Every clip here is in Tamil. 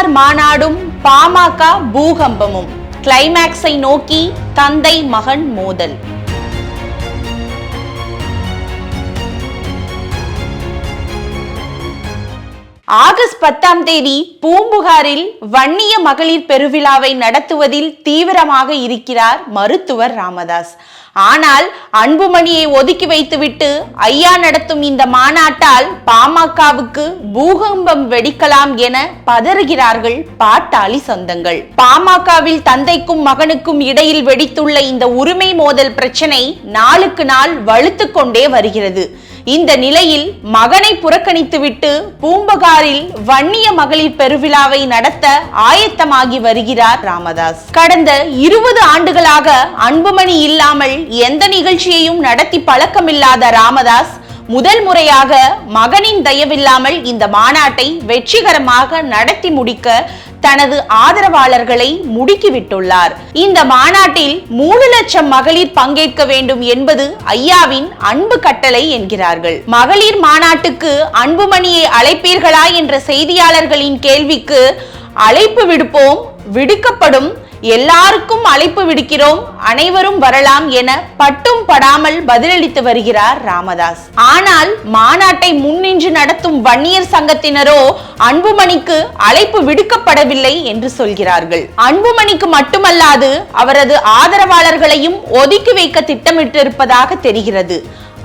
பூம்புகார் மாநாடும் பாமக பூகம்பமும் கிளைமாக்ஸை நோக்கி தந்தை மகன் மோதல். ஆகஸ்ட் 10ஆம் தேதி பூம்புகாரில் வன்னிய மகளிர் பெருவிழாவை நடத்துவதில் தீவிரமாக இருக்கிறார் மருத்துவர் ராமதாஸ். ஆனால் அன்புமணியை ஒதுக்கி வைத்துவிட்டு ஐயா நடத்தும் இந்த மாநாட்டால் பாமகவுக்கு பூகம்பம் வெடிக்கலாம் என பதறுகிறார்கள் பாட்டாளி சொந்தங்கள். பாமகவில் தந்தைக்கும் மகனுக்கும் இடையில் வெடித்துள்ள இந்த உரிமை மோதல் பிரச்சனை நாளுக்கு நாள் வலுத்துக் கொண்டே வருகிறது. இந்த நிலையில் மகனை புறக்கணித்துவிட்டு பூம்புகாரில் வன்னிய மகளிர் பெருவிழாவை நடத்த ஆயத்தமாகி வருகிறார் ராமதாஸ். கடந்த 20 ஆண்டுகளாக அன்புமணி இல்லாமல் எந்த நிகழ்ச்சியையும் நடத்தி பழக்கமில்லாத ராமதாஸ் முதல் முறையாக மகனின் தயவில்லாமல் இந்த மாநாட்டை வெற்றிகரமாக நடத்தி முடிக்க தனது ஆதரவாளர்களை முடுக்கிவிட்டுள்ளார். இந்த மாநாட்டில் 3 லட்சம் மகளிர் பங்கேற்க வேண்டும் என்பது ஐயாவின் அன்பு கட்டளை என்கிறார்கள். மகளிர் மாநாட்டுக்கு அன்புமணியை அழைப்பீர்களா என்ற செய்தியாளர்களின் கேள்விக்கு அழைப்பு விடுப்போம், விடுக்கப்படும், எல்லாருக்கும் அழைப்பு விடுக்கிறோம், அனைவரும் வரலாம் என பட்டும் படாமல் பதிலளித்து வருகிறார் ராமதாஸ். ஆனால் மாநாட்டை முன்னின்று நடத்தும் வன்னியர் சங்கத்தினரோ அன்புமணிக்கு அழைப்பு விடுக்கப்படவில்லை என்று சொல்கிறார்கள். அன்புமணிக்கு மட்டுமல்லாது அவரது ஆதரவாளர்களையும் ஒதுக்கி வைக்க திட்டமிட்டிருப்பதாக தெரிகிறது.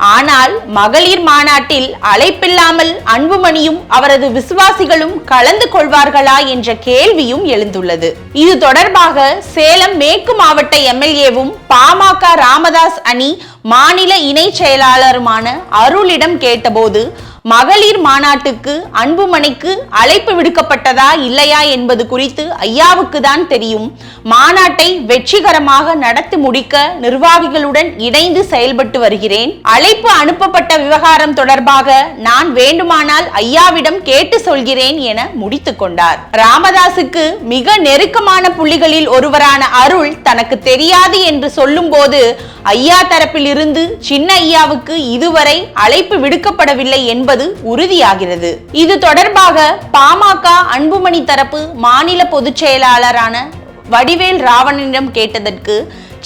ஆனால் மகளிர் மாநாட்டில் அழைப்பில்லாமல் அன்புமணியும் அவரது விசுவாசிகளும் கலந்து கொள்வார்களா என்ற கேள்வியும் எழுந்துள்ளது. இது தொடர்பாக சேலம் மேற்கு மாவட்ட எம்எல்ஏவும் பாமக ராமதாஸ் அணி மாநில இணை செயலாளருமான அருளிடம் கேட்டபோது மகளிர் மாநாட்டுக்கு அன்புமணிக்கு அழைப்பு விடுக்கப்பட்டதா இல்லையா என்பது குறித்து ஐயாவுக்கு தான் தெரியும். மாநாட்டை வெற்றிகரமாக நடத்தி முடிக்க நிர்வாகிகளுடன் இணைந்து செயல்பட்டு வருகிறேன். அழைப்பு அனுப்பப்பட்ட விவகாரம் தொடர்பாக நான் வேண்டுமானால் ஐயாவிடம் கேட்டு சொல்கிறேன் என முடித்துக் கொண்டார். ராமதாசுக்கு மிக நெருக்கமான புள்ளிகளில் ஒருவரான அருள் தனக்கு தெரியாது என்று சொல்லும் போது ஐயா தரப்பில் இருந்து சின்ன ஐயாவுக்கு இதுவரை அழைப்பு விடுக்கப்படவில்லை என்பது உறுதியாகிறது. இது தொடர்பாக பாமக அன்புமணி தரப்பு மாநில பொதுச் செயலாளரான வடிவேல் ராவணனிடம் கேட்டதற்கு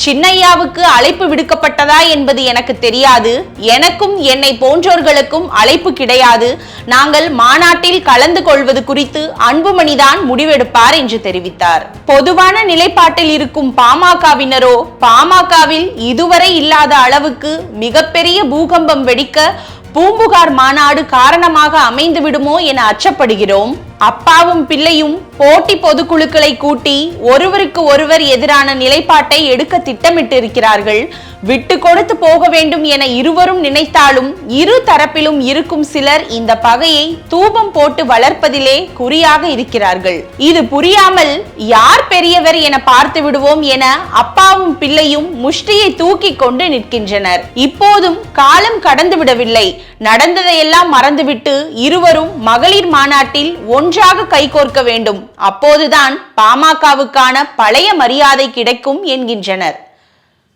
சின்னையாவுக்கு அழைப்பு விடுக்கப்பட்டதா என்பது எனக்கு தெரியாது, எனக்கும் என்னை போன்றோர்களுக்கும் அழைப்பு கிடையாது, நாங்கள் மாநாட்டில் கலந்து கொள்வது குறித்து அன்புமணிதான் முடிவெடுப்பார் என்று தெரிவித்தார். பொதுவான நிலைப்பாட்டில் இருக்கும் பாமகவினரோ பாமகவில் இதுவரை இல்லாத அளவுக்கு மிகப்பெரிய பூகம்பம் வெடிக்க பூம்புகார் மாநாடு காரணமாக அமைந்து விடுமோ என அச்சப்படுகிறோம். அப்பாவும் பிள்ளையும் போட்டி பொதுக்குழுக்களை கூட்டி ஒருவருக்கு ஒருவர் எதிரான நிலைப்பாட்டை எடுக்க திட்டமிட்டிருக்கிறார்கள். விட்டு கொடுத்து போக வேண்டும் என இருவரும் நினைத்தாலும் இரு தரப்பிலும் இருக்கும் சிலர் இந்த பகையை தூபம் போட்டு வளர்ப்பதிலே குறியாக இருக்கிறார்கள். இது புரியாமல் யார் பெரியவர் என பார்த்து விடுவோம் என அப்பாவும் பிள்ளையும் முஷ்டியை தூக்கி கொண்டு நிற்கின்றனர். இப்போதும் காலம் கடந்து விடவில்லை. நடந்ததையெல்லாம் மறந்துவிட்டு இருவரும் மகளிர் மாநாட்டில் ஒன்றாக கைகோர்க்க வேண்டும். அப்போதுதான் பாமகவுக்கான பழைய மரியாதை கிடைக்கும் என்கின்றனர்.